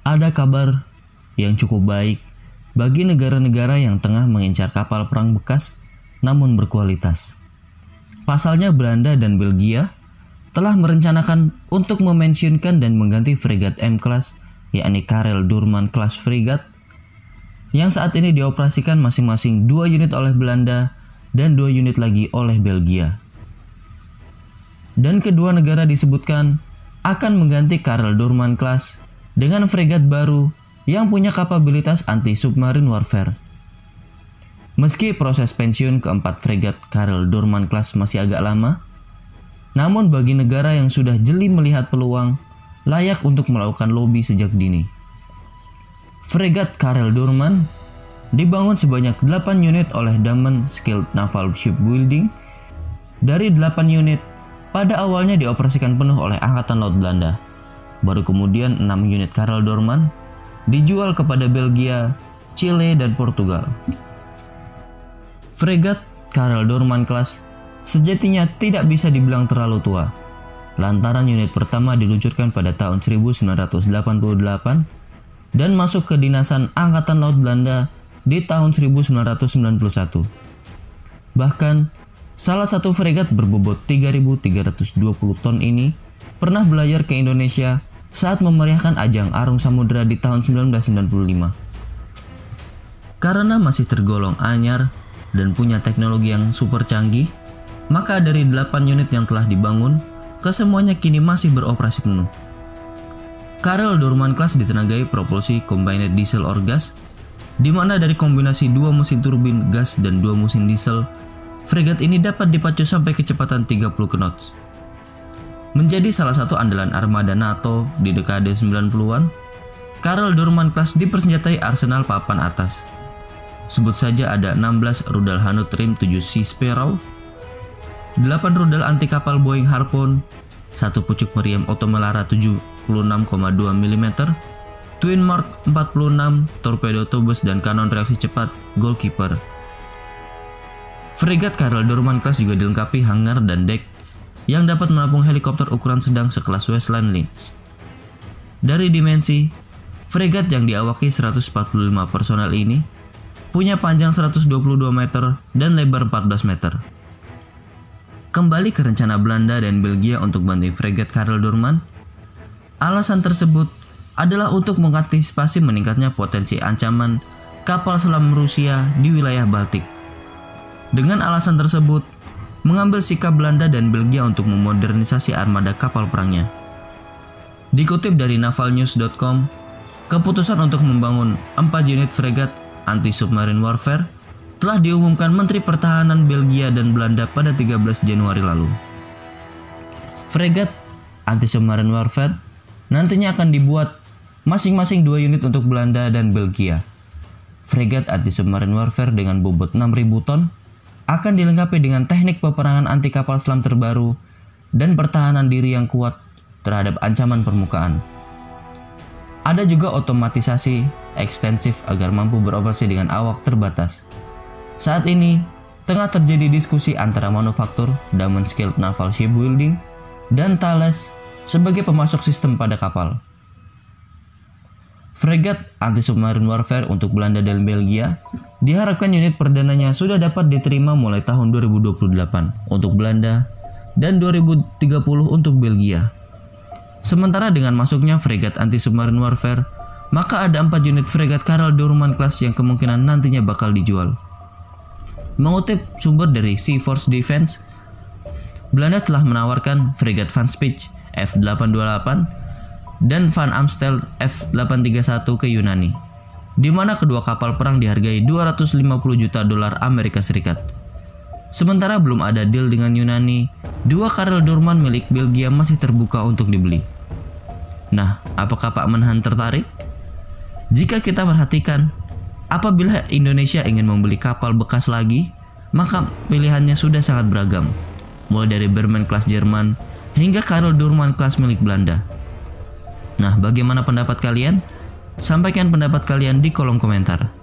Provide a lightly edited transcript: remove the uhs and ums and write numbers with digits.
Ada kabar yang cukup baik bagi negara-negara yang tengah mengincar kapal perang bekas namun berkualitas. Pasalnya Belanda dan Belgia telah merencanakan untuk memensiunkan dan mengganti fregat M-Class, yakni Karel Doorman Class Fregat, yang saat ini dioperasikan masing-masing 2 unit oleh Belanda dan 2 unit lagi oleh Belgia. Dan kedua negara disebutkan akan mengganti Karel Doorman Class dengan fregat baru yang punya kapabilitas anti-submarine warfare. Meski proses pensiun keempat fregat Karel Doorman Class masih agak lama, namun bagi negara yang sudah jeli melihat peluang, layak untuk melakukan lobby sejak dini. Fregat Karel Doorman dibangun sebanyak 8 unit oleh Damen Skilled Naval Shipbuilding. Dari 8 unit, pada awalnya dioperasikan penuh oleh Angkatan Laut Belanda. Baru kemudian 6 unit Karel Doorman dijual kepada Belgia, Chile, dan Portugal. Fregat Karel Doorman Class sejatinya tidak bisa dibilang terlalu tua, lantaran unit pertama diluncurkan pada tahun 1988 dan masuk ke dinasan Angkatan Laut Belanda di tahun 1991. Bahkan, salah satu fregat berbobot 3.320 ton ini pernah belayar ke Indonesia saat memeriahkan ajang Arung Samudra di tahun 1995. Karena masih tergolong anyar dan punya teknologi yang super canggih, maka dari 8 unit yang telah dibangun, kesemuanya kini masih beroperasi penuh. Karel Doorman Class ditenagai propulsi combined diesel or gas, di mana dari kombinasi 2 mesin turbin gas dan 2 mesin diesel, fregat ini dapat dipacu sampai kecepatan 30 knots. Menjadi salah satu andalan armada NATO di dekade 90-an, Karel Doorman Class dipersenjatai arsenal papan atas. Sebut saja ada 16 rudal Hanut Rim 7 Sea Sparrow, 8 rudal anti kapal Boeing Harpoon, 1 pucuk meriam Otomelara 76,2 mm, Twin Mark 46, torpedo tubes dan kanon reaksi cepat Goalkeeper. Fregat Karel Doorman Class juga dilengkapi hangar dan dek yang dapat menampung helikopter ukuran sedang sekelas Westland Lynx. Dari dimensi, fregat yang diawaki 145 personel ini punya panjang 122 meter dan lebar 14 meter. Kembali ke rencana Belanda dan Belgia untuk bantu fregat Karel Doorman, alasan tersebut adalah untuk mengantisipasi meningkatnya potensi ancaman kapal selam Rusia di wilayah Baltik. Dengan alasan tersebut, mengambil sikap Belanda dan Belgia untuk memodernisasi armada kapal perangnya. Dikutip dari navalnews.com, keputusan untuk membangun 4 unit fregat anti-submarine warfare telah diumumkan Menteri Pertahanan Belgia dan Belanda pada 13 Januari lalu. Fregat anti-submarine warfare nantinya akan dibuat masing-masing 2 unit untuk Belanda dan Belgia. Fregat anti-submarine warfare dengan bobot 6.000 ton akan dilengkapi dengan teknik peperangan anti kapal selam terbaru dan pertahanan diri yang kuat terhadap ancaman permukaan. Ada juga otomatisasi ekstensif agar mampu beroperasi dengan awak terbatas. Saat ini, tengah terjadi diskusi antara manufaktur Damen Skilled Naval Shipbuilding dan Thales sebagai pemasok sistem pada kapal. Fregat anti-submarine warfare untuk Belanda dan Belgia diharapkan unit perdananya sudah dapat diterima mulai tahun 2028 untuk Belanda dan 2030 untuk Belgia. Sementara dengan masuknya fregat anti-submarine warfare, maka ada 4 unit fregat Karel Doorman Class yang kemungkinan nantinya bakal dijual. Mengutip sumber dari Sea Force Defense, Belanda telah menawarkan fregat Van Spijk F828 dan Van Amstel F831 ke Yunani, di mana kedua kapal perang dihargai 250 juta dolar Amerika Serikat. Sementara belum ada deal dengan Yunani, 2 Karel Doorman milik Belgia masih terbuka untuk dibeli. Nah, apakah Pak Menhan tertarik? Jika kita perhatikan, apabila Indonesia ingin membeli kapal bekas lagi, maka pilihannya sudah sangat beragam, mulai dari Berman Class Jerman hingga Karel Doorman Class milik Belanda. Nah, bagaimana pendapat kalian? Sampaikan pendapat kalian di kolom komentar.